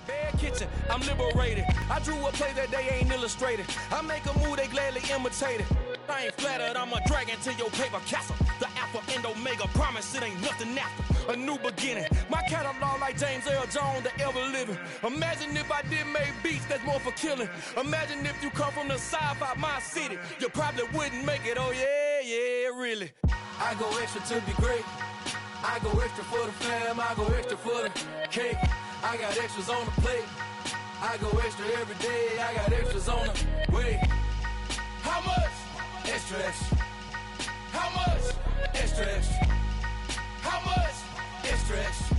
Bad kitchen, I'm liberated. I drew a play that they ain't illustrated. I make a move, they gladly imitate it. I ain't flattered, I'm a dragon to your paper castle. The Alpha and Omega, promise it ain't nothing after. A new beginning. My catalog like James Earl Jones, the ever living. Imagine if I did make beats that's more for killing. Imagine if you come from the sci-fi, my city. You probably wouldn't make it, oh yeah, really. I go extra to be great. I go extra for the fam, I go extra for the cake. I got extras on the plate. I go extra every day, I got extras on the way. How much? Extra, extra. How much? Extra, extra. How much? Extra, extra.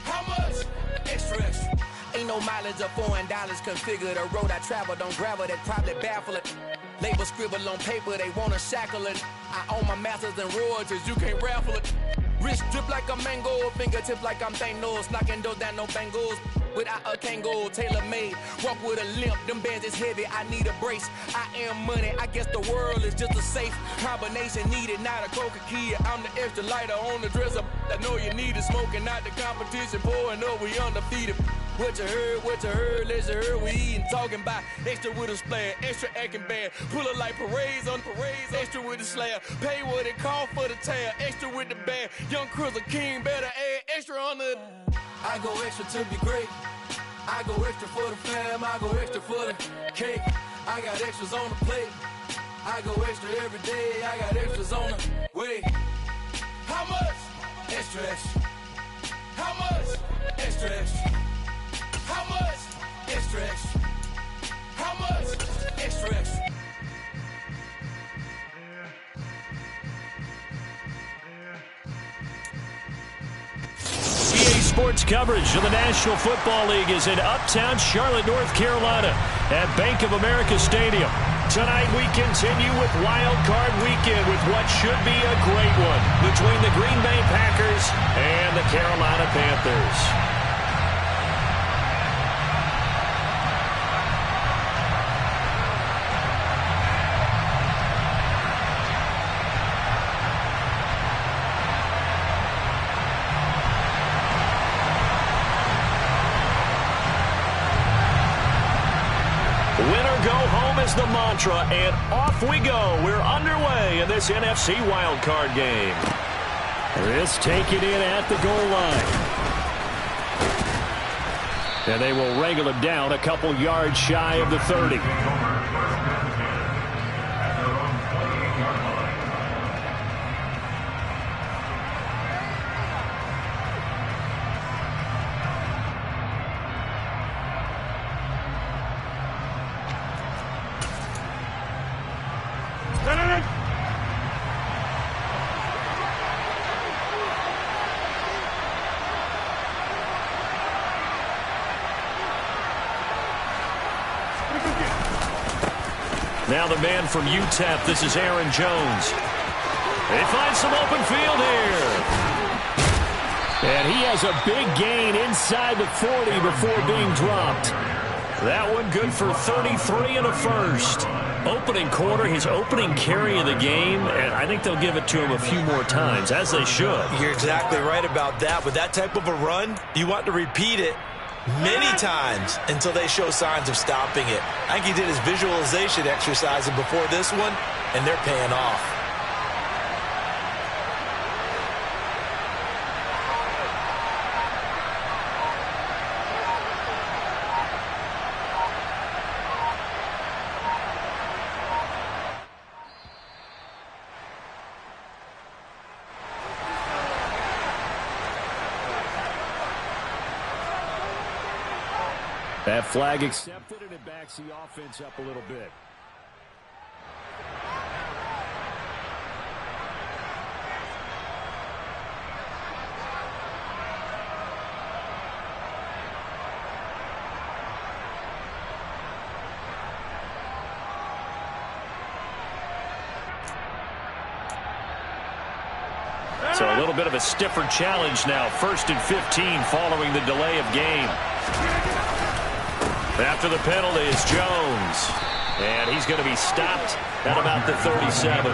How much? Extra, extra. Ain't no mileage of $4 configure the road I travel. Don't gravel, that probably baffle it. Label scribble on paper, they wanna shackle it. I own my masters and royalties, you can't raffle it. Wrist drip like a mango, fingertips like I'm Thanos, knocking those down no bangles. Without a Kango, tailor-made, walk with a limp, them bands is heavy, I need a brace. I am money, I guess the world is just a safe combination needed, not a Coca-Cola. I'm the extra lighter on the dresser, I know you need it, smoking out the competition, pouring up, we undefeated. What you heard, let's you heard, we eating, talking about extra with a splash, extra acting bad, pull it like parades on parades, extra with the slab, pay what it cost for the tab, extra with the bag, young Chris a king, better add extra on the. I go extra to be great. I go extra for the fam, I go extra for the cake. I got extras on the plate. I go extra every day, I got extras on the way. How much? Extra, extra. How much? Extra, extra. How much? Extra, extra. How much? Extra, extra. Sports coverage of the National Football League is in Uptown Charlotte, North Carolina at Bank of America Stadium. Tonight we continue with Wild Card Weekend with what should be a great one between the Green Bay Packers and the Carolina Panthers. The mantra, and off we go. We're underway in this NFC wildcard game. This taken in at the goal line. And they will wrangle him down a couple yards shy of the 30. Now the man from UTEP, this is Aaron Jones. They find some open field here. And he has a big gain inside the 40 before being dropped. That one good for 33 and a first. Opening quarter, his opening carry of the game, and I think they'll give it to him a few more times, as they should. You're exactly right about that. With that type of a run, you want to repeat it many times until they show signs of stopping it. I think he did his visualization exercising before this one, and they're paying off. That flag accepted, and it backs the offense up a little bit. So a little bit of a stiffer challenge now. 1st and 15 following the delay of game. After the penalty is Jones. And he's going to be stopped at about the 37.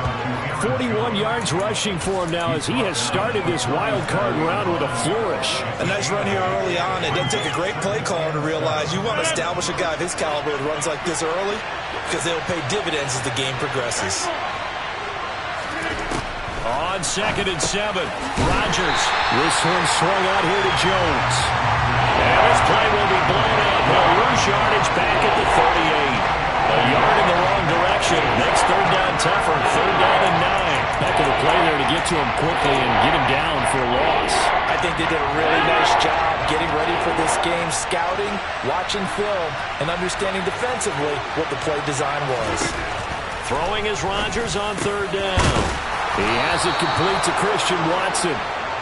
41 yards rushing for him now as he has started this wild card round with a flourish. A nice run here early on. It doesn't take a great play caller to realize you want to establish a guy of his caliber that runs like this early because they'll pay dividends as the game progresses. On 2nd and 7, Rodgers. This one swung out here to Jones. And this play will be blown up. He'll lose yardage back at the 38. A yard in the wrong direction. Makes 3rd down tougher. 3rd down and 9. Heck of a play there to get to him quickly and get him down for a loss. I think they did a really nice job getting ready for this game, scouting, watching film, and understanding defensively what the play design was. Throwing is Rodgers on 3rd down. He has it complete to Christian Watson.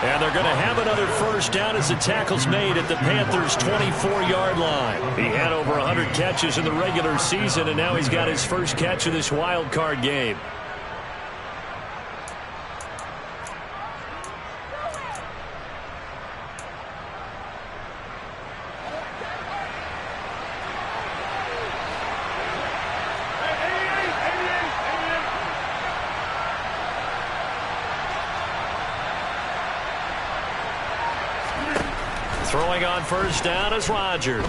And they're going to have another 1st down as the tackle's made at the Panthers' 24-yard line. He had over 100 catches in the regular season, and now he's got his first catch of this wild card game. Throwing on 1st down is Rodgers.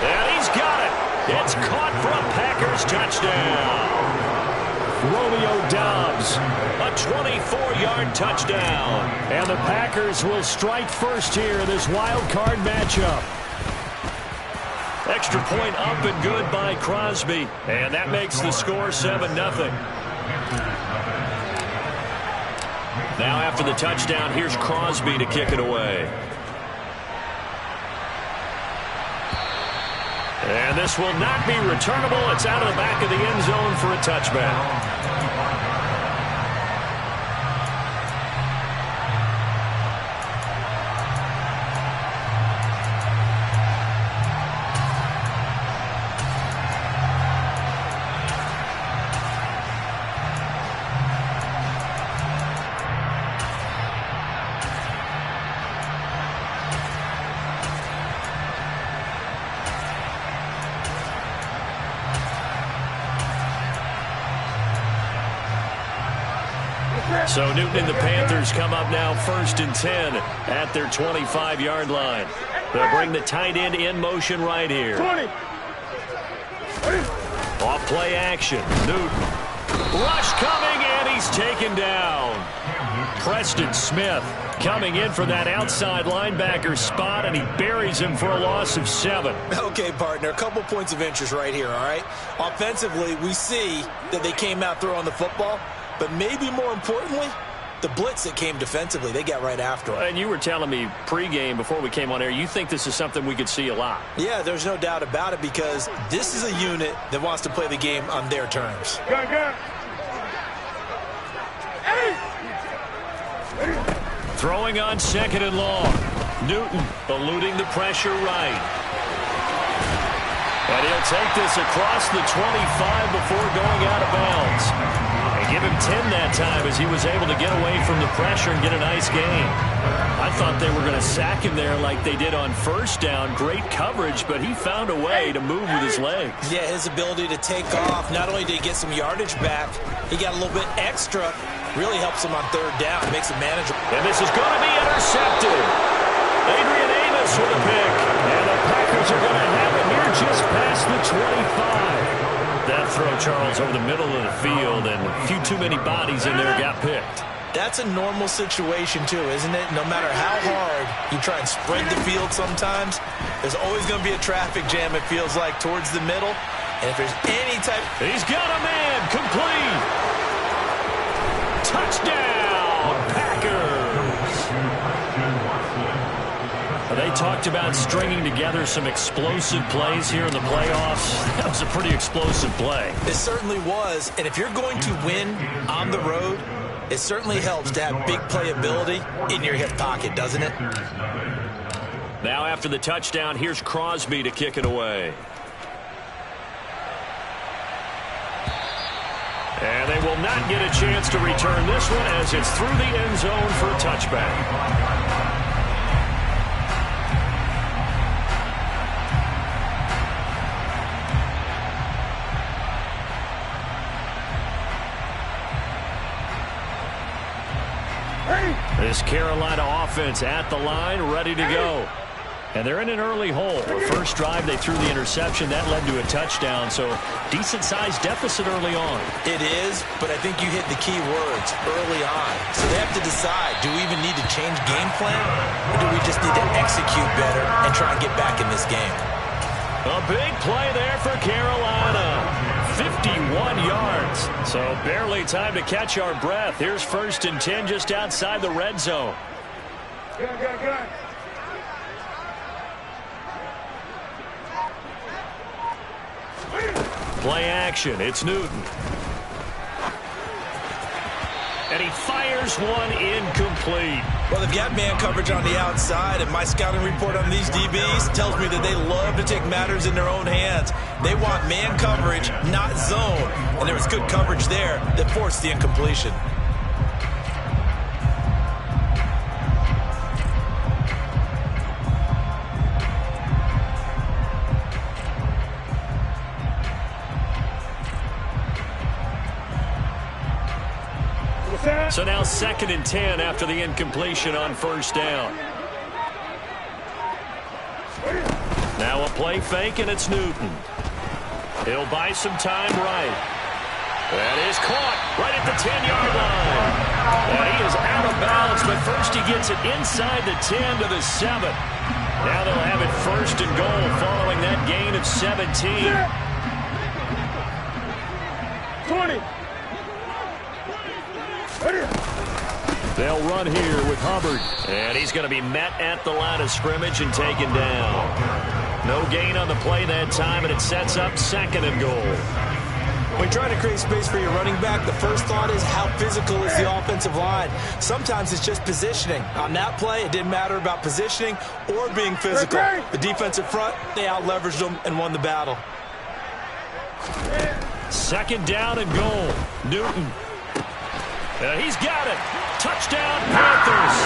And he's got it. It's caught for a Packers touchdown. Romeo Doubs, a 24-yard touchdown. And the Packers will strike first here in this wild card matchup. Extra point up and good by Crosby. And that makes the score 7-0. Now after the touchdown, here's Crosby to kick it away. And this will not be returnable. It's out of the back of the end zone for a touchback. So Newton and the Panthers come up now 1st and 10 at their 25-yard line. They'll bring the tight end in motion right here. 20. Off play action. Newton. Rush coming, and he's taken down. Preston Smith coming in for that outside linebacker spot, and he buries him for a loss of 7. Okay, partner, a couple points of interest right here, all right? Offensively, we see that they came out throwing the football. But maybe more importantly, the blitz that came defensively, they got right after it. And you were telling me pregame before we came on air, you think this is something we could see a lot. Yeah, there's no doubt about it because this is a unit that wants to play the game on their terms. Throwing on 2nd and long. Newton eluding the pressure right. And he'll take this across the 25 before going out of bounds. Give him 10 that time as he was able to get away from the pressure and get a nice gain. I thought they were going to sack him there like they did on 1st down. Great coverage, but he found a way to move with his legs. Yeah, his ability to take off. Not only did he get some yardage back, he got a little bit extra. Really helps him on 3rd down. Makes it manageable. And this is going to be intercepted. Adrian Amos with a pick. And the Packers are going to have it here just past the 25. That throw, Charles, over the middle of the field, and a few too many bodies in there got picked. That's a normal situation, too, isn't it? No matter how hard you try and spread the field sometimes, there's always going to be a traffic jam, it feels like, towards the middle. And if there's any type... He's got a man complete. Touchdown, Packers. They talked about stringing together some explosive plays here in the playoffs. That was a pretty explosive play. It certainly was. And if you're going to win on the road, it certainly helps to have big playability in your hip pocket, doesn't it? Now after the touchdown, here's Crosby to kick it away. And they will not get a chance to return this one as it's through the end zone for a touchback. This Carolina offense at the line, ready to go. And they're in an early hole. The first drive, they threw the interception. That led to a touchdown, so decent-sized deficit early on. It is, but I think you hit the key words early on. So they have to decide, do we even need to change game plan, or do we just need to execute better and try and get back in this game? A big play there for Carolina. 51 yards. So barely time to catch our breath. Here's 1st and 10 just outside the red zone. Good. Play action. It's Newton. And he fires one incomplete. Well, they've got man coverage on the outside, and my scouting report on these DBs tells me that they love to take matters in their own hands. They want man coverage, not zone. And there was good coverage there that forced the incompletion. So now 2nd and 10 after the incompletion on 1st down. Now a play fake, and it's Newton. He'll buy some time right. That is caught right at the 10-yard line. And he is out of bounds, but first he gets it inside the 10 to the 7. Now they'll have it 1st and goal following that gain of 17. 20. They'll run here with Hubbard. And he's going to be met at the line of scrimmage and taken down. No gain on the play that time, and it sets up 2nd and goal. When trying to create space for your running back, the first thought is how physical is the offensive line. Sometimes it's just positioning. On that play, it didn't matter about positioning or being physical. The defensive front, they out-leveraged them and won the battle. 2nd down and goal. Newton. He's got it. Touchdown, Panthers.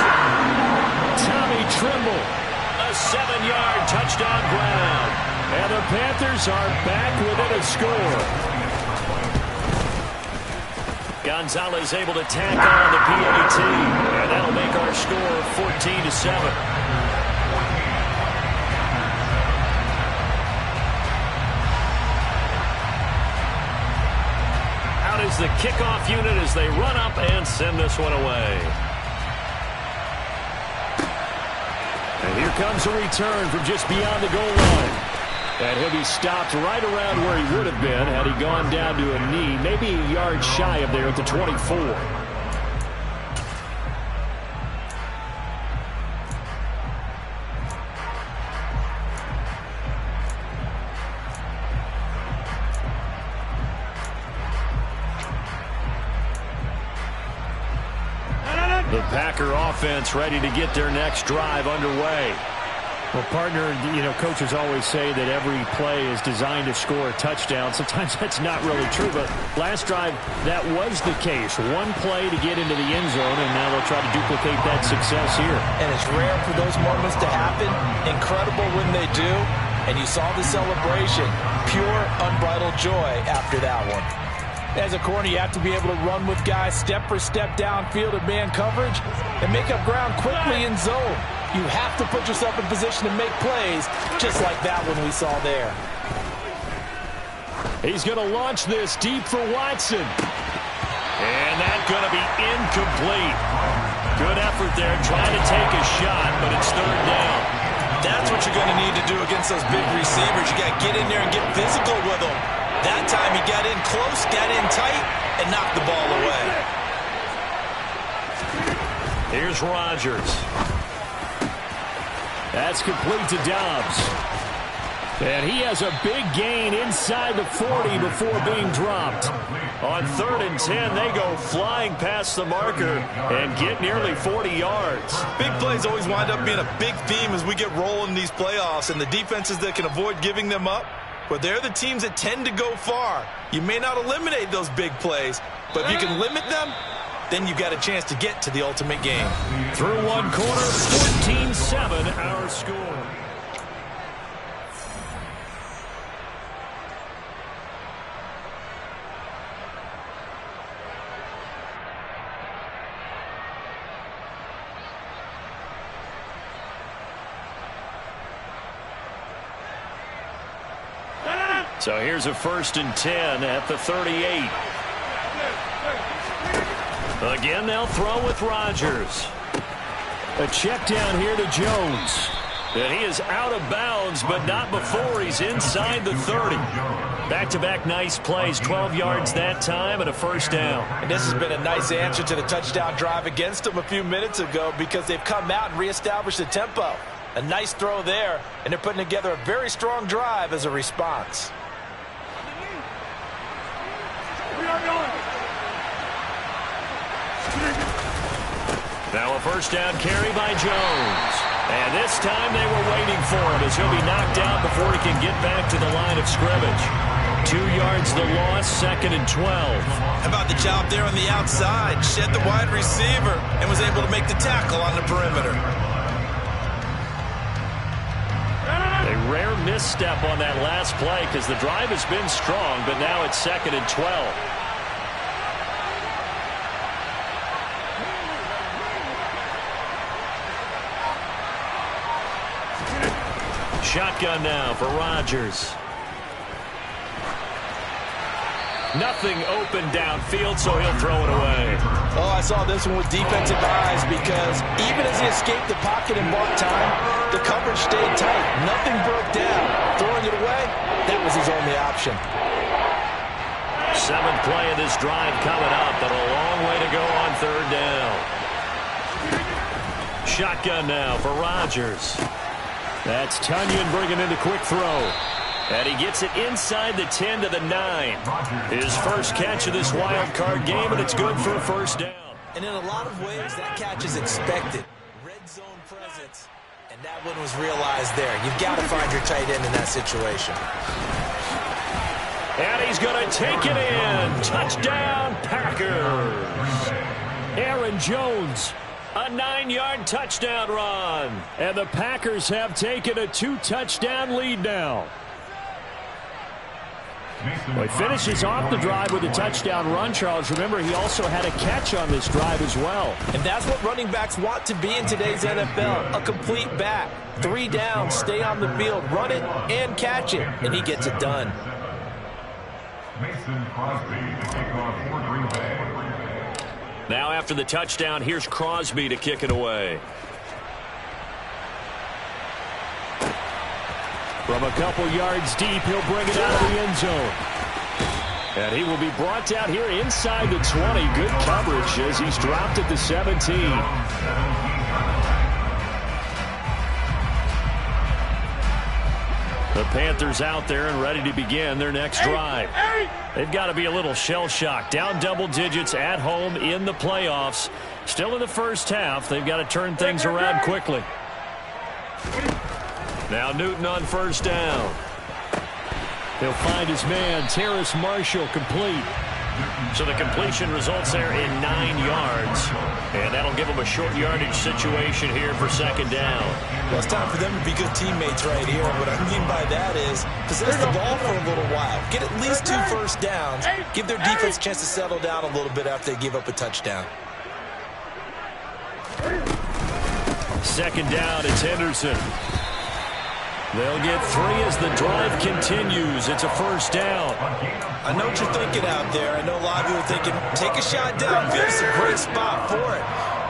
Tommy Tremble. A 7-yard touchdown ground. And the Panthers are back within a score. Gonzalez able to tack on the PAT. And that'll make our score 14-7. Is the kickoff unit as they run up and send this one away. And here comes a return from just beyond the goal line. And he'll be stopped right around where he would have been had he gone down to a knee, maybe a yard shy of there at the 24. The Packer offense ready to get their next drive underway. Well, partner, coaches always say that every play is designed to score a touchdown. Sometimes that's not really true, but last drive, that was the case. One play to get into the end zone, and now they'll try to duplicate that success here. And it's rare for those moments to happen. Incredible when they do. And you saw the celebration. Pure, unbridled joy after that one. As a corner, you have to be able to run with guys step for step downfield in man coverage and make up ground quickly in zone. You have to put yourself in position to make plays, just like that one we saw there. He's going to launch this deep for Watson. And that's going to be incomplete. Good effort there trying to take a shot, but it's 3rd down. That's what you're going to need to do against those big receivers. You got to get in there and get physical with them. That time he got in close, got in tight, and knocked the ball away. Here's Rodgers. That's complete to Dobbs. And he has a big gain inside the 40 before being dropped. On 3rd and 10, they go flying past the marker and get nearly 40 yards. Big plays always wind up being a big theme as we get rolling in these playoffs, and the defenses that can avoid giving them up, but they're the teams that tend to go far. You may not eliminate those big plays, but if you can limit them, then you've got a chance to get to the ultimate game. Through one quarter, 14-7 our score. So here's a 1st and 10 at the 38. Again, they'll throw with Rodgers. A check down here to Jones. And he is out of bounds, but not before he's inside the 30. Back-to-back nice plays, 12 yards that time and a 1st down. And this has been a nice answer to the touchdown drive against them a few minutes ago because they've come out and reestablished the tempo. A nice throw there, and they're putting together a very strong drive as a response. Now a 1st down carry by Jones. And this time they were waiting for him as he'll be knocked out before he can get back to the line of scrimmage. 2 yards the loss, 2nd and 12. How about the job there on the outside? Shed the wide receiver and was able to make the tackle on the perimeter. A rare misstep on that last play because the drive has been strong, but now it's 2nd and 12. Shotgun now for Rodgers. Nothing open downfield, so he'll throw it away. Oh, I saw this one with defensive eyes because even as he escaped the pocket and bought time, the coverage stayed tight. Nothing broke down. Throwing it away, that was his only option. 7th play of this drive coming up, but a long way to go on 3rd down. Shotgun now for Rodgers. That's Tunyon bringing in the quick throw. And he gets it inside the 10 to the 9. His first catch of this wild card game, and it's good for a 1st down. And in a lot of ways, that catch is expected. Red zone presence, and that one was realized there. You've got to find your tight end in that situation. And he's going to take it in. Touchdown, Packers. Aaron Jones. A 9-yard touchdown run. And the Packers have taken a 2-touchdown lead now. Well, he finishes off the drive with a touchdown run, Charles. Remember, he also had a catch on this drive as well. And that's what running backs want to be in today's NFL. A complete back. 3 downs, stay on the field, run it, and catch it. And he gets it done. Mason Crosby to take off for Green Bay. Now after the touchdown, here's Crosby to kick it away. From a couple yards deep, he'll bring it out of the end zone. And he will be brought down here inside the 20. Good coverage as he's dropped at the 17. The Panthers out there and ready to begin their next drive. They've got to be a little shell-shocked. Down double digits at home in the playoffs. Still in the first half. They've got to turn things around quickly. Now Newton on 1st down. He'll find his man, Terrace Marshall, complete. So the completion results there in 9 yards. And that'll give them a short yardage situation here for 2nd down. Well, it's time for them to be good teammates right here. What I mean by that is possess the ball for a little while. Get at least 2 first downs. Give their defense a chance to settle down a little bit after they give up a touchdown. 2nd down, it's Henderson. They'll get 3 as the drive continues. It's a 1st down. I know what you're thinking out there. I know a lot of you are thinking, take a shot downfield. It's a great spot for it.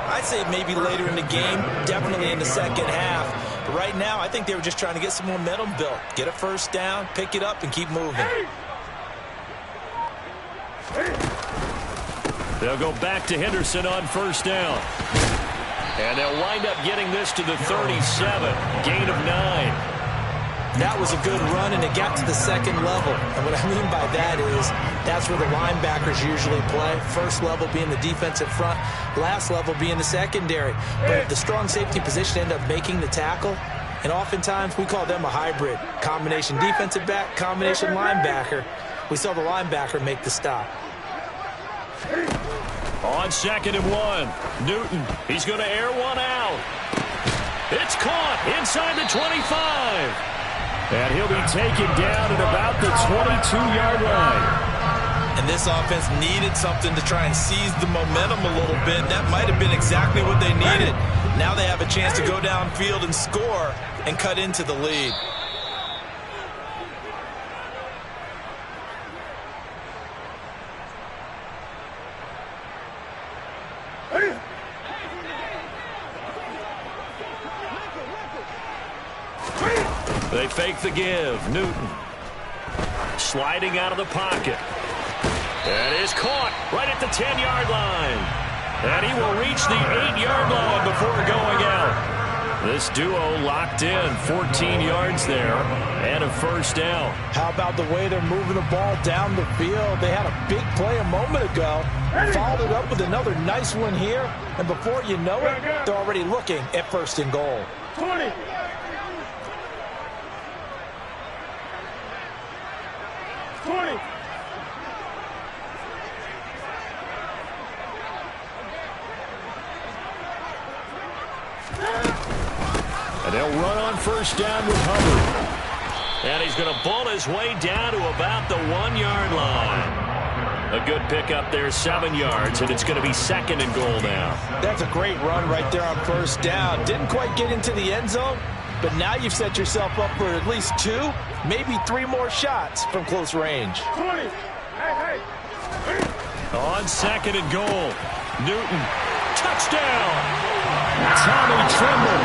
I'd say maybe later in the game, definitely in the second half. But right now, I think they were just trying to get some momentum built. Get a 1st down, pick it up, and keep moving. They'll go back to Henderson on 1st down. And they'll wind up getting this to the 37. Gain of 9. That was a good run, and it got to the 2nd level. And what I mean by that is that's where the linebackers usually play. First level being the defensive front, last level being the secondary. But the strong safety position ended up making the tackle, and oftentimes we call them a hybrid. Combination defensive back, combination linebacker. We saw the linebacker make the stop. On 2nd and 1, Newton, he's going to air one out. It's caught inside the 25. And he'll be taken down at about the 22-yard line. And this offense needed something to try and seize the momentum a little bit. That might have been exactly what they needed. Now they have a chance to go downfield and score and cut into the lead. They fake the give. Newton sliding out of the pocket. And is caught right at the 10-yard line. And he will reach the 8-yard line before going out. This duo locked in, 14 yards there, and a first down. How about the way they're moving the ball down the field? They had a big play a moment ago, followed it up with another nice one here, and before you know it, they're already looking at first and goal. 20. 20. And they'll run on first down with Hubbard. And he's going to bull his way down to about the 1-yard line. A good pickup there, 7 yards, and it's going to be second and goal now. That's a great run right there on first down. Didn't quite get into the end zone, but now you've set yourself up for at least 2, maybe 3 more shots from close range. 20. Hey. On second and goal, Newton, touchdown! Tommy Tremble.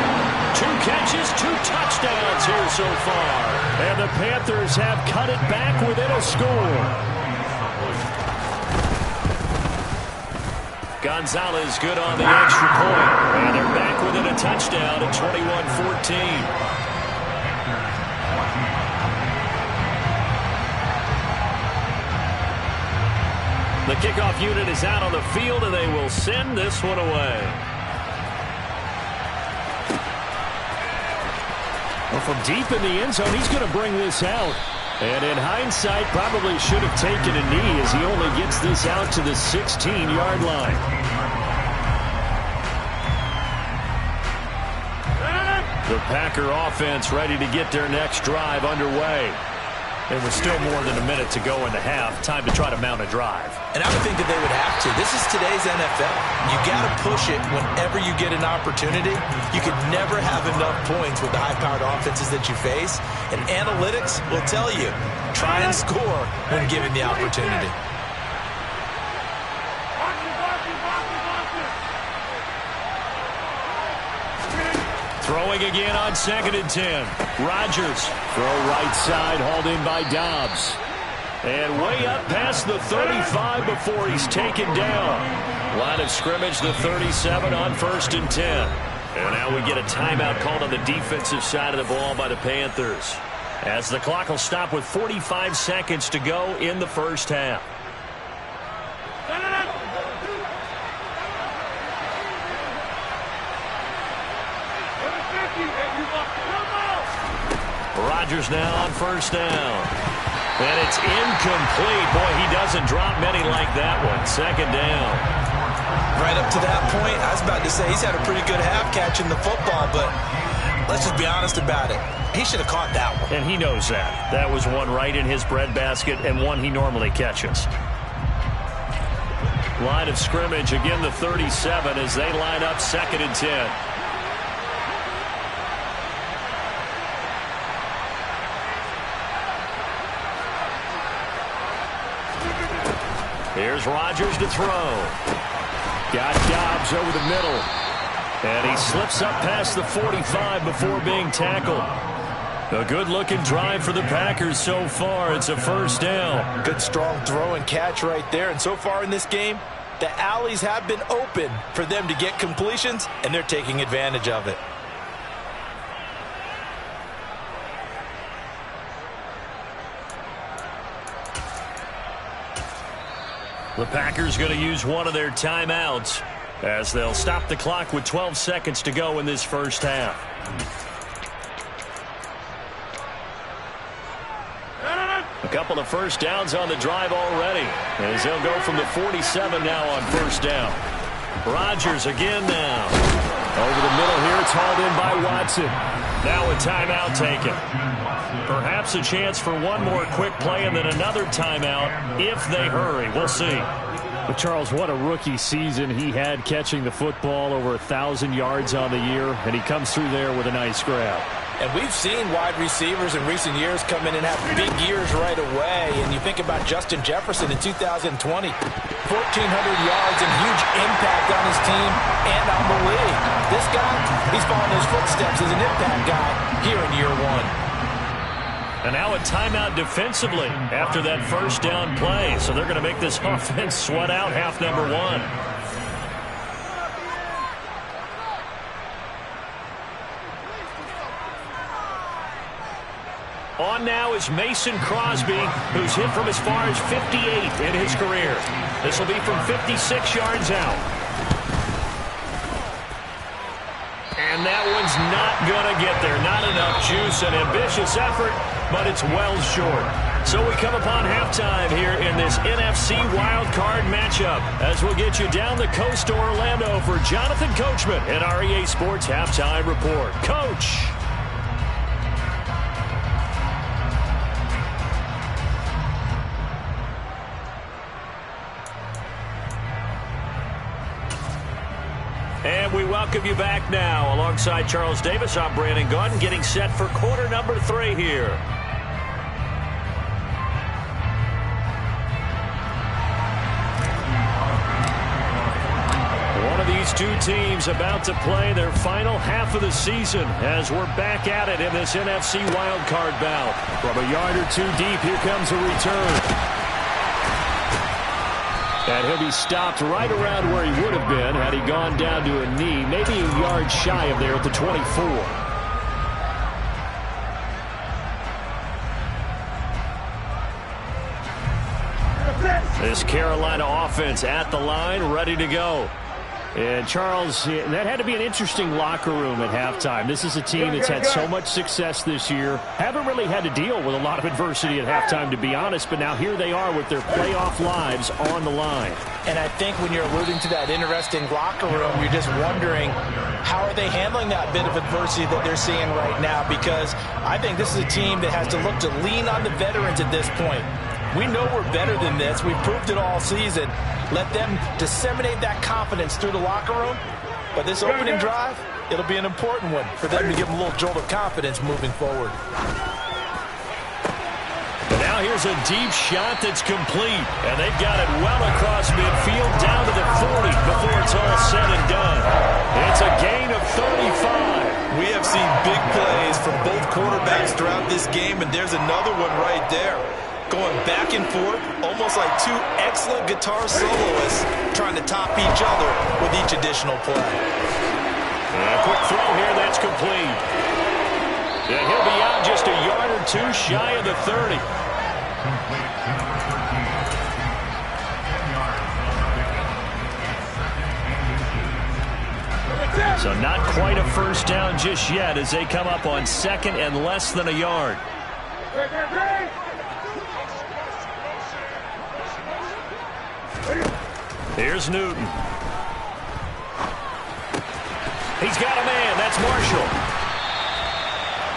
2 catches, 2 touchdowns here so far. And the Panthers have cut it back within a score. Gonzalez good on the extra point. And they're back within a touchdown at 21-14. The kickoff unit is out on the field, and they will send this one away. Well, from deep in the end zone, he's going to bring this out. And in hindsight, probably should have taken a knee as he only gets this out to the 16-yard line. The Packer offense ready to get their next drive underway. There was still more than a minute to go in the half. Time to try to mount a drive. And I would think that they would have to. This is today's NFL. You got to push it whenever you get an opportunity. You can never have enough points with the high-powered offenses that you face. And analytics will tell you, try and score when given the opportunity. Throwing again on second and 10. Rodgers. Throw right side, hauled in by Dobbs. And way up past the 35 before he's taken down. Line of scrimmage, the 37 on first and 10. And now we get a timeout called on the defensive side of the ball by the Panthers, as the clock will stop with 45 seconds to go in the first half. Rodgers now on first down. And it's incomplete. Boy, he doesn't drop many like that one. Second down. Right up to that point, I was about to say he's had a pretty good half catching the football, but let's just be honest about it. He should have caught that one. And he knows that. That was one right in his breadbasket and one he normally catches. Line of scrimmage, again the 37 as they line up second and 10. Here's Rodgers to throw. Got Dobbs over the middle. And he slips up past the 45 before being tackled. A good-looking drive for the Packers so far. It's a first down. Good, strong throw and catch right there. And so far in this game, the alleys have been open for them to get completions, and they're taking advantage of it. The Packers going to use one of their timeouts as they'll stop the clock with 12 seconds to go in this first half. A couple of first downs on the drive already, as they'll go from the 47 now on first down. Rodgers again now. Over the middle here, it's hauled in by Watson. Now a timeout taken. Perhaps a chance for one more quick play and then another timeout if they hurry. We'll see. But Charles, what a rookie season he had, catching the football over 1,000 yards on the year, and he comes through there with a nice grab. And we've seen wide receivers in recent years come in and have big years right away. And you think about Justin Jefferson in 2020, 1,400 yards and huge impact on his team and on the league. This guy, he's following his footsteps as an impact guy here in year one. And now a timeout defensively after that first down play. So they're going to make this offense sweat out half number one. On now is Mason Crosby, who's hit from as far as 58 in his career. This will be from 56 yards out. And that one's not going to get there. Not enough juice, an ambitious effort, but it's well short. So we come upon halftime here in this NFC wildcard matchup as we'll get you down the coast to Orlando for Jonathan Coachman at our EA Sports Halftime Report. Coach. And we welcome you back now. Alongside Charles Davis, I'm Brandon Gaudin, getting set for quarter number 3 here. One of these two teams about to play their final half of the season as we're back at it in this NFC wildcard bout. From a yard or two deep, here comes a return. And he'll be stopped right around where he would have been had he gone down to a knee, maybe a yard shy of there at the 24. This Carolina offense at the line, ready to go. And, Charles, that had to be an interesting locker room at halftime. This is a team that's had so much success this year. Haven't really had to deal with a lot of adversity at halftime, to be honest, but now here they are with their playoff lives on the line. And I think when you're alluding to that interesting locker room, you're just wondering how are they handling that bit of adversity that they're seeing right now, because I think this is a team that has to look to lean on the veterans at this point. We know we're better than this. We've proved it all season. Let them disseminate that confidence through the locker room. But this opening drive, it'll be an important one for them to give them a little jolt of confidence moving forward. But now here's a deep shot that's complete. And they've got it well across midfield down to the 40 before it's all said and done. It's a gain of 35. We have seen big plays from both quarterbacks throughout this game, and there's another one right there. Going back and forth, almost like two excellent guitar soloists trying to top each other with each additional play. And a quick throw here, that's complete. And he'll be out just a yard or two shy of the 30. So not quite a first down just yet as they come up on second and less than a yard. Here's Newton. He's got a man. That's Marshall.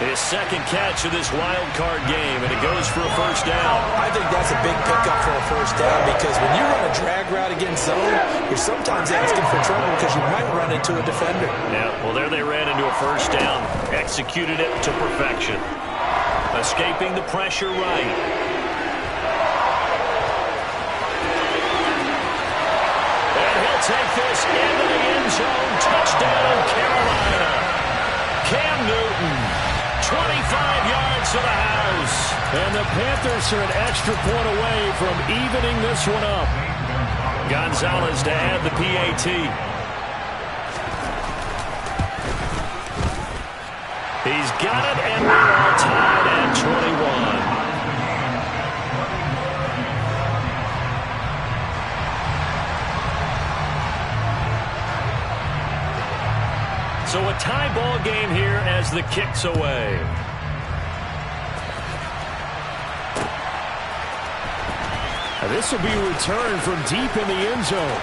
His second catch of this wild card game, and it goes for a first down. I think that's a big pickup for a first down, because when you run a drag route against zone, you're sometimes asking for trouble because you might run into a defender. Yeah, well, there they ran into a first down. Executed it to perfection. Escaping the pressure right. Take this into the end zone. Touchdown, Carolina. Cam Newton, 25 yards to the house. And the Panthers are an extra point away from evening this one up. Gonzalez to add the PAT. He's got it, and they're all tied at 21. So a tie ball game here as the kick's away. Now this will be a return from deep in the end zone.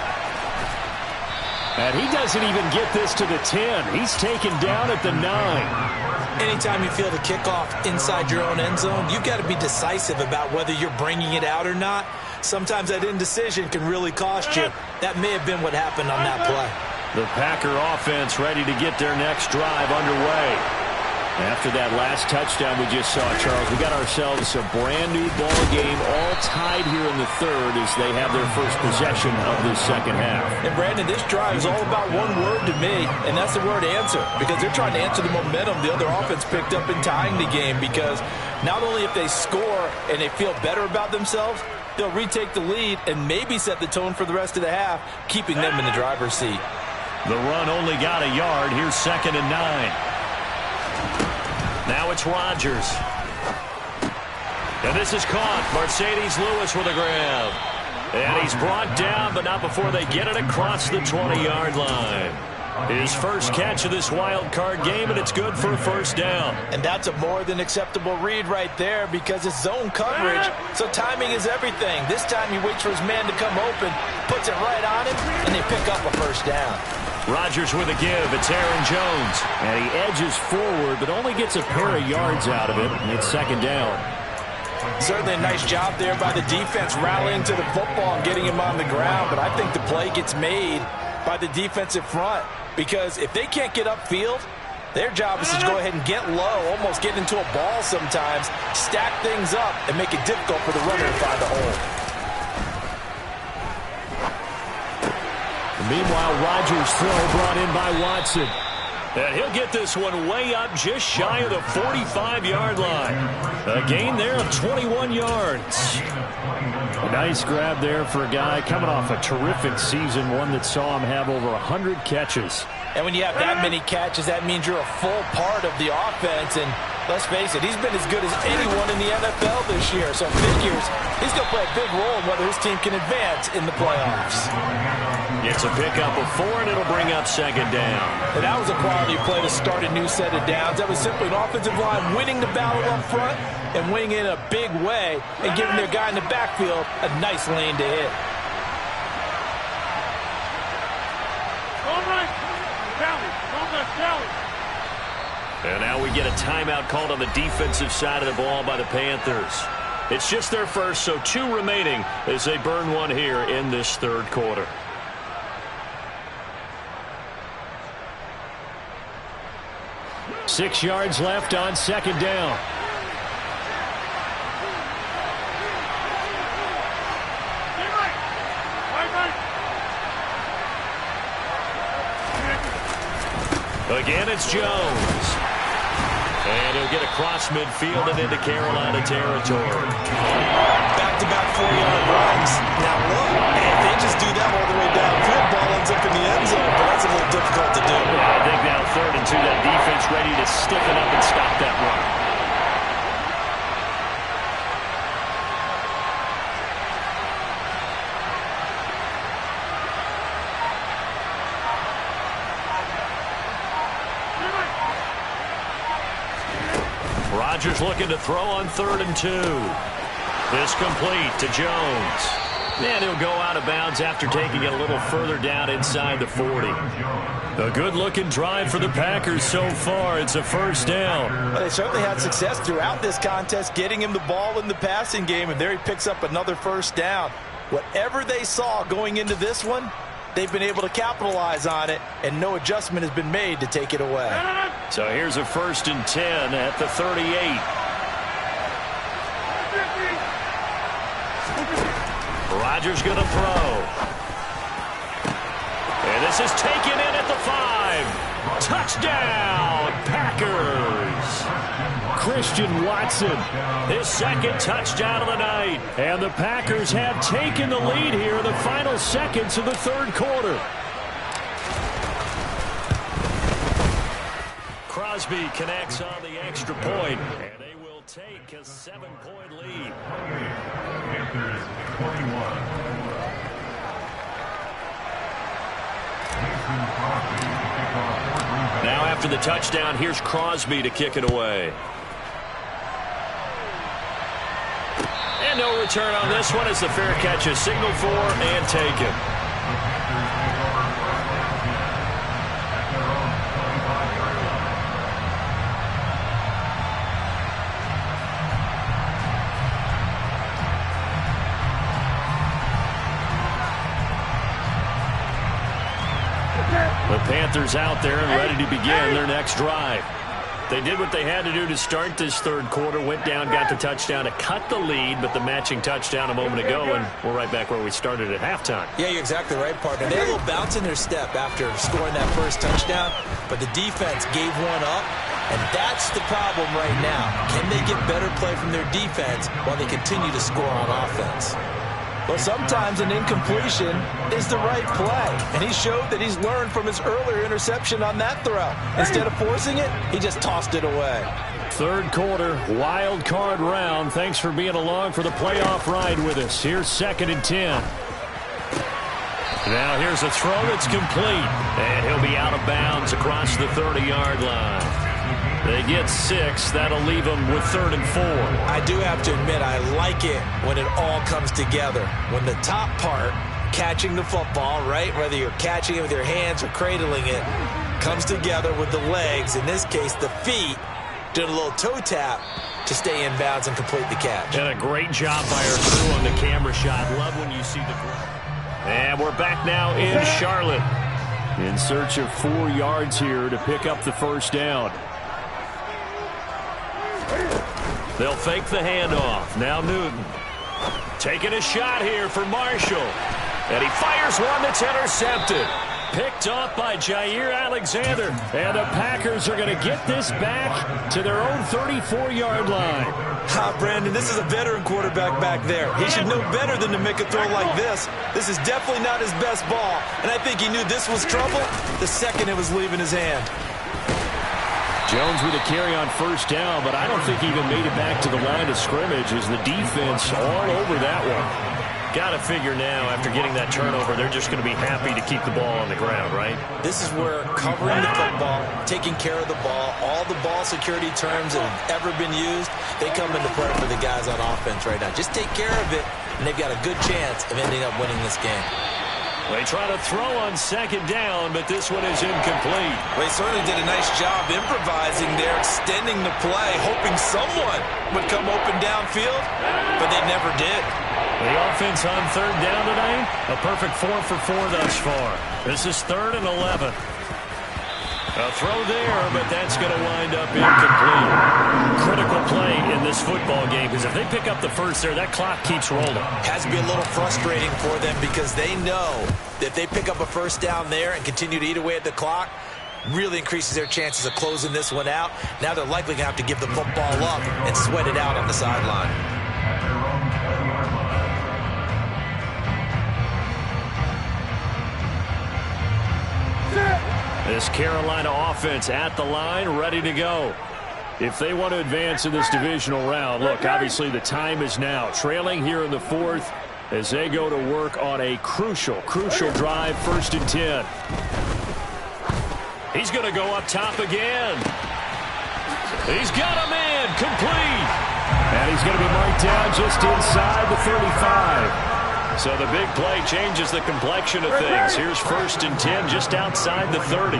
And he doesn't even get this to the 10. He's taken down at the 9. Anytime you feel the kickoff inside your own end zone, you've got to be decisive about whether you're bringing it out or not. Sometimes that indecision can really cost you. That may have been what happened on that play. The Packer offense ready to get their next drive underway. After that last touchdown we just saw, Charles, we got ourselves a brand new ball game, all tied here in the third as they have their first possession of this second half. And Brandon, this drive is all about one word to me, and that's the word answer, because they're trying to answer the momentum the other offense picked up in tying the game, because not only if they score and they feel better about themselves, they'll retake the lead and maybe set the tone for the rest of the half, keeping them in the driver's seat. The run only got a yard. Here's 2nd and 9. Now it's Rodgers. And this is caught. Mercedes Lewis with a grab. And he's brought down, but not before they get it across the 20-yard line. His first catch of this wild card game, and it's good for a first down. And that's a more than acceptable read right there because it's zone coverage, so timing is everything. This time he waits for his man to come open, puts it right on him, and they pick up a first down. Rodgers with a give. It's Aaron Jones. And he edges forward, but only gets a pair of yards out of it, and it's 2nd down. Certainly a nice job there by the defense rallying to the football and getting him on the ground, but I think the play gets made by the defensive front because if they can't get upfield, their job is to go ahead and get low, almost get into a ball sometimes, stack things up, and make it difficult for the runner to find a hole. Meanwhile, Rodgers' throw brought in by Watson. And he'll get this one way up just shy of the 45-yard line. A gain there of 21 yards. A nice grab there for a guy coming off a terrific season, one that saw him have over 100 catches. And when you have that many catches, that means you're a full part of the offense. And let's face it, he's been as good as anyone in the NFL this year. So figures he's going to play a big role in whether his team can advance in the playoffs. It's a pickup of 4, and it'll bring up 2nd down. And that was a quality play to start a new set of downs. That was simply an offensive line winning the battle up front and winning in a big way and giving their guy in the backfield a nice lane to hit. And now we get a timeout called on the defensive side of the ball by the Panthers. It's just their first, so 2 remaining as they burn one here in this third quarter. Six yards left on 2nd down. Again, it's Jones. And he'll get across midfield and into Carolina territory. Back-to-back 4-yard runs. Now look, if they just do that all the way downfield, ball ends up in the end zone, but that's a little difficult to do. Yeah, I think now 3rd and 2, that defense ready to stiffen up and stop that run. Rodgers looking to throw on 3rd and 2. This complete to Jones. And he'll go out of bounds after taking it a little further down inside the 40. A good-looking drive for the Packers so far. It's a first down. Well, they certainly had success throughout this contest, getting him the ball in the passing game, and there he picks up another first down. Whatever they saw going into this one, they've been able to capitalize on it, and no adjustment has been made to take it away. So here's a 1st and 10 at the 38. Rodgers going to throw. And this is taken in at the 5. Touchdown, Packers. Christian Watson. His 2nd touchdown of the night. And the Packers have taken the lead here in the final seconds of the third quarter. Crosby connects on the extra point, and they will take a 7-point lead. Panthers 21. Now after the touchdown, here's Crosby to kick it away. And no return on this one as the fair catch is signaled for and taken. The Panthers out there and ready to begin their next drive. They did what they had to do to start this third quarter, went down, got the touchdown to cut the lead, but the matching touchdown a moment ago, and we're right back where we started at halftime. Yeah, you're exactly right, partner. They had a little bounce in their step after scoring that first touchdown, but the defense gave one up, and that's the problem right now. Can they get better play from their defense while they continue to score on offense? Well, sometimes an incompletion is the right play, and he showed that he's learned from his earlier interception on that throw. Instead of forcing it, he just tossed it away. Third quarter, wild card round. Thanks for being along for the playoff ride with us. Here's 2nd and 10. Now here's a throw that's complete, and he'll be out of bounds across the 30-yard line. They get 6. That'll leave them with 3rd and 4. I do have to admit, I like it when it all comes together. When the top part, catching the football, right, whether you're catching it with your hands or cradling it, comes together with the legs, in this case the feet, doing a little toe tap to stay in bounds and complete the catch. And a great job by our crew on the camera shot. Love when you see the ground. And we're back now in Charlotte. In search of 4 yards here to pick up the first down. They'll fake the handoff. Now Newton. Taking a shot here for Marshall. And he fires one that's intercepted. Picked off by Jair Alexander. And the Packers are going to get this back to their own 34-yard line. Brandon, this is a veteran quarterback back there. He should know better than to make a throw like this. This is definitely not his best ball. And I think he knew this was trouble the second it was leaving his hand. Jones with a carry on first down, but I don't think he even made it back to the line of scrimmage as the defense all over that one. Got to figure now, after getting that turnover, they're just going to be happy to keep the ball on the ground, right? This is where covering the football, taking care of the ball, all the ball security terms that have ever been used, they come into play for the guys on offense right now. Just take care of it, and they've got a good chance of ending up winning this game. They try to throw on 2nd down, but this one is incomplete. They certainly did a nice job improvising there, extending the play, hoping someone would come open downfield, but they never did. The offense on 3rd down tonight, a perfect 4 for 4 thus far. This is 3rd and 11. A throw there, but that's going to wind up incomplete. Critical play in this football game, because if they pick up the first there, that clock keeps rolling. Has to be a little frustrating for them because they know that if they pick up a first down there and continue to eat away at the clock, really increases their chances of closing this one out. Now they're likely going to have to give the football up and sweat it out on the sideline. This Carolina offense at the line, ready to go. If they want to advance in this divisional round, look, obviously the time is now. Trailing here in the 4th as they go to work on a crucial drive, 1st and 10. He's going to go up top again. He's got him in, complete. And he's going to be marked down just inside the 35. So the big play changes the complexion of things. Here's 1st and 10 just outside the 30.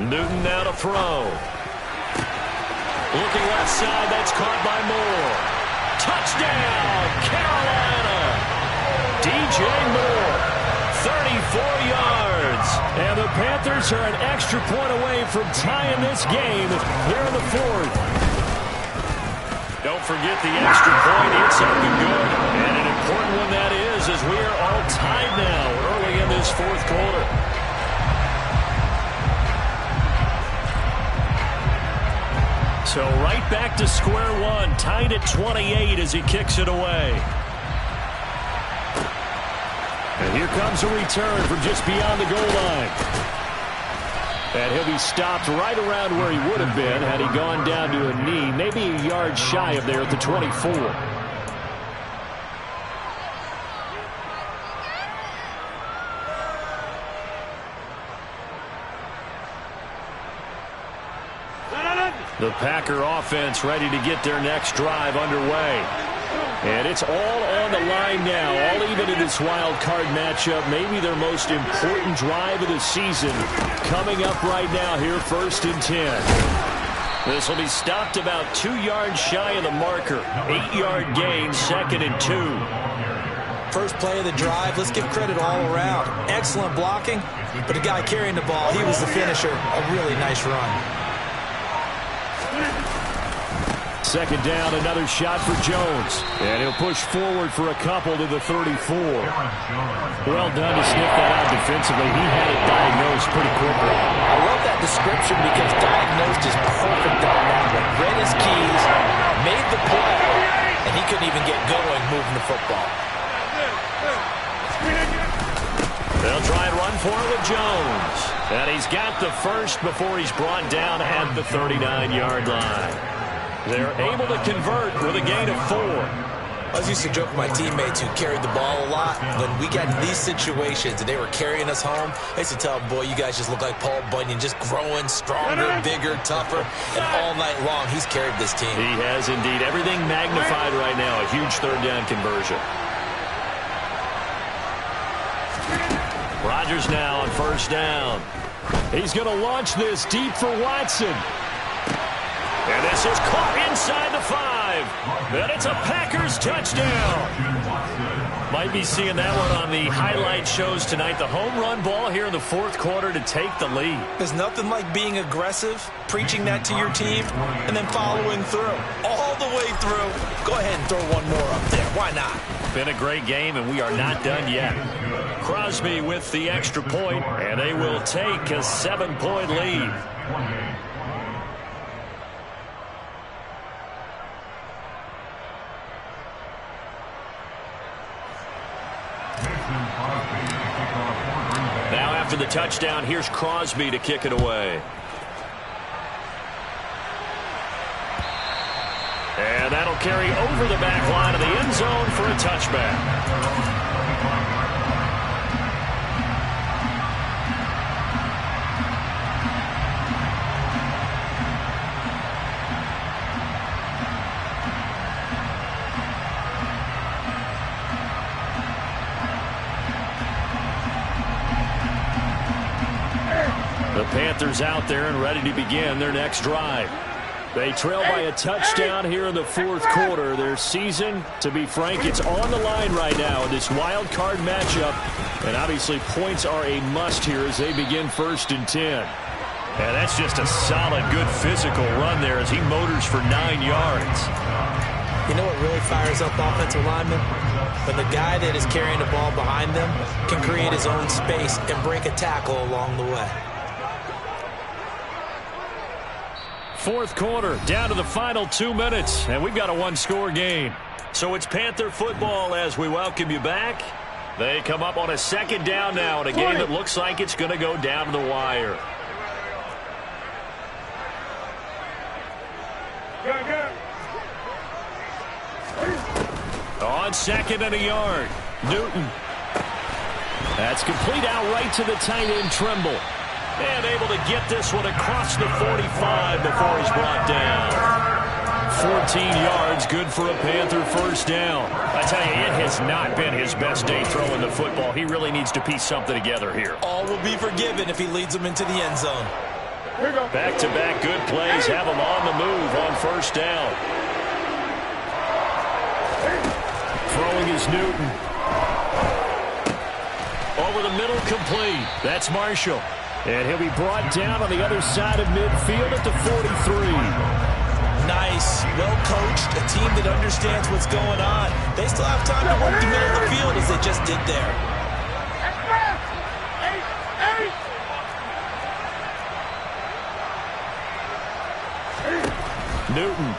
Newton now to throw. Looking left side, that's caught by Moore. Touchdown, Carolina. DJ Moore, 34 yards. And the Panthers are an extra point away from tying this game here in the 4th. Don't forget the extra point. It's up and good. And an important one that is, as we are all tied now early in this 4th quarter. So right back to square one, tied at 28 as he kicks it away. And here comes a return from just beyond the goal line. And he'll be stopped right around where he would have been had he gone down to a knee, maybe a yard shy of there at the 24. The Packer offense ready to get their next drive underway. And it's all on the line now, all even in this wild card matchup. Maybe their most important drive of the season coming up right now here, 1st and 10. This will be stopped about 2 yards shy of the marker. 8-yard gain, 2nd and 2. First play of the drive, let's give credit all around. Excellent blocking, but the guy carrying the ball, he was the finisher. A really nice run. Second down, another shot for Jones. And he'll push forward for a couple to the 34. Well done to sniff that out defensively. He had it diagnosed pretty quickly. I love that description because diagnosed is perfect on that one. Read his keys, made the play, and he couldn't even get going moving the football. They'll try and run for it with Jones. And he's got the first before he's brought down at the 39-yard line. They're able to convert with a gain of 4. I was used to joke with my teammates who carried the ball a lot. When we got in these situations and they were carrying us home, I used to tell them, boy, you guys just look like Paul Bunyan, just growing stronger, bigger, tougher. And all night long, he's carried this team. He has indeed. Everything magnified right now. A huge third down conversion. Rodgers now on first down. He's going to launch this deep for Watson. And this is caught inside the 5. And it's a Packers touchdown. Might be seeing that one on the highlight shows tonight. The home run ball here in the fourth quarter to take the lead. There's nothing like being aggressive, preaching that to your team, and then following through. All the way through. Go ahead and throw one more up there. Why not? Been a great game, and we are not done yet. Crosby with the extra point, and they will take a 7-point lead. Now after the touchdown, here's Crosby to kick it away. And that'll carry over the back line of the end zone for a touchback. The Panthers out there and ready to begin their next drive. They trail by a touchdown here in the fourth quarter. Their season, to be frank, it's on the line right now in this wild card matchup. And obviously points are a must here as they begin 1st and 10. And that's just a solid, good physical run there as he motors for 9 yards. You know what really fires up offensive linemen? When the guy that is carrying the ball behind them can create his own space and break a tackle along the way. Fourth quarter, down to the final 2 minutes, and we've got a one-score game. So it's Panther football as we welcome you back. They come up on a second down now in a game that looks like it's going to go down to the wire. On 2nd and a yard, Newton. That's complete out right to the tight end, Trimble. And able to get this one across the 45 before he's brought down. 14 yards, good for a Panther first down. I tell you, it has not been his best day throwing the football. He really needs to piece something together here. All will be forgiven if he leads them into the end zone. Back-to-back good plays have him on the move on first down. Throwing is Newton. Over the middle, complete. That's Marshall. And he'll be brought down on the other side of midfield at the 43. Nice, well-coached, a team that understands what's going on. They still have time to work the middle of the field as they just did there. Newton.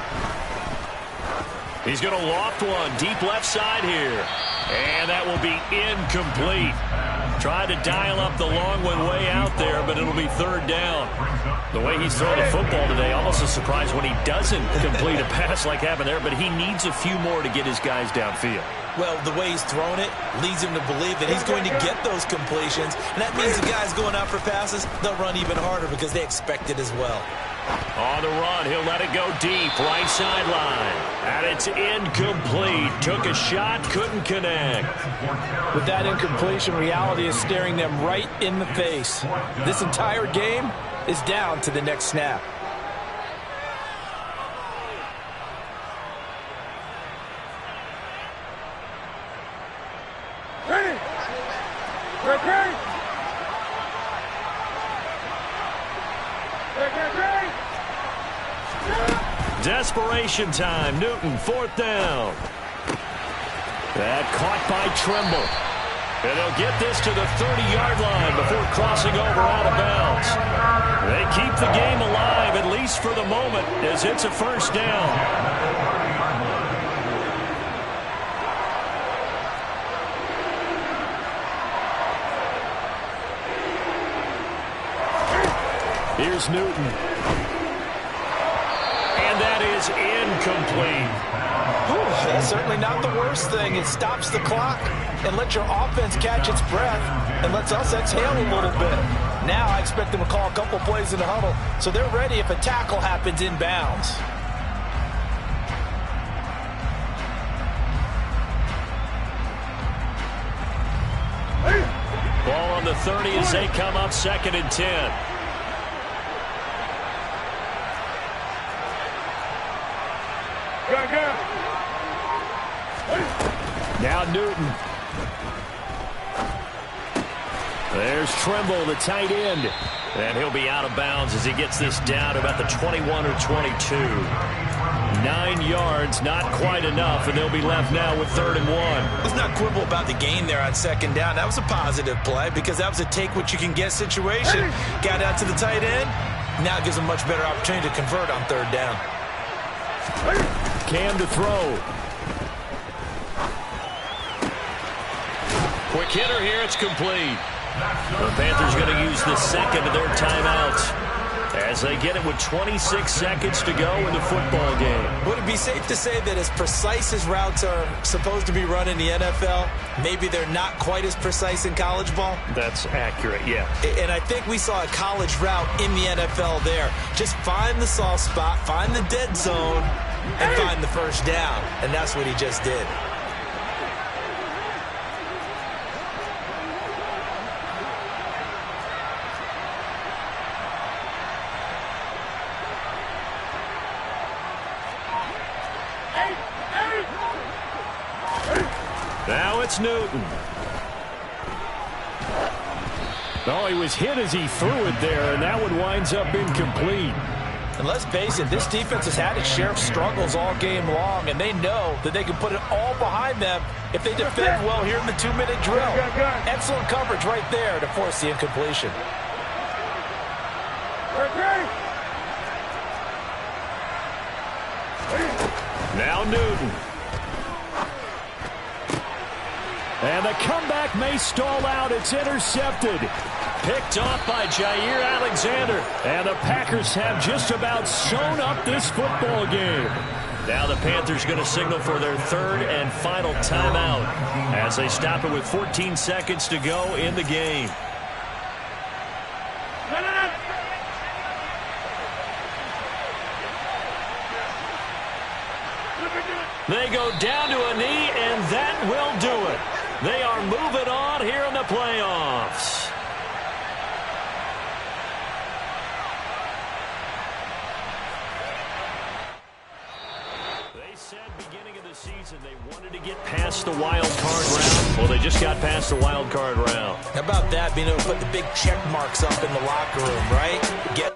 He's going to loft one deep left side here. And that will be incomplete. Tried to dial up the long one way out there, but it'll be third down. The way he's throwing the football today, almost a surprise when he doesn't complete a pass like happened there, but he needs a few more to get his guys downfield. Well, the way he's thrown it leads him to believe that he's going to get those completions, and that means the guys going out for passes, they'll run even harder because they expect it as well. On the run, he'll let it go deep, right sideline. And it's incomplete. Took a shot, couldn't connect. With that incompletion, reality is staring them right in the face. This entire game is down to the next snap. Ready. Ready. Ready. Desperation time. Newton, fourth down. That caught by Trimble. And they'll get this to the 30-yard line before crossing over out of bounds. They keep the game alive, at least for the moment, as it's a first down. Here's Newton. And that is incomplete. That's certainly not the worst thing. It stops the clock and lets your offense catch its breath and lets us exhale a little bit. Now I expect them to call a couple plays in the huddle so they're ready if a tackle happens inbounds. Ball on the 30 as they come up 2nd and 10. Now Newton. There's Trimble, the tight end. And he'll be out of bounds as he gets this down to about the 21 or 22. 9 yards, not quite enough, and they'll be left now with 3rd and 1. Let's not quibble about the gain there on 2nd down. That was a positive play because that was a take-what-you-can-get situation. Got out to the tight end. Now it gives them much better opportunity to convert on 3rd down. Cam to throw. Quick hitter here, it's complete. The Panthers going to use the 2nd of their timeouts as they get it with 26 seconds to go in the football game. Would it be safe to say that as precise as routes are supposed to be run in the NFL, maybe they're not quite as precise in college ball? That's accurate, yeah. And I think we saw a college route in the NFL there. Just find the soft spot, find the dead zone, and find the first down. And that's what he just did. Now it's Newton. Oh, he was hit as he threw it there, and that one winds up incomplete. And let's face it, this defense has had its share of struggles all game long, and they know that they can put it all behind them if they defend well here in the 2-minute drill. Excellent coverage right there to force the incompletion. Now Newton. And the comeback may stall out. It's intercepted. Picked off by Jair Alexander. And the Packers have just about sewn up this football game. Now the Panthers going to signal for their 3rd and final timeout as they stop it with 14 seconds to go in the game. They go down to a knee, and that will do it. They are moving on here in the playoffs. They said beginning of the season they wanted to get past the wild card round. Well, they just got past the wild card round. How about that, being able to put the big check marks up in the locker room, right?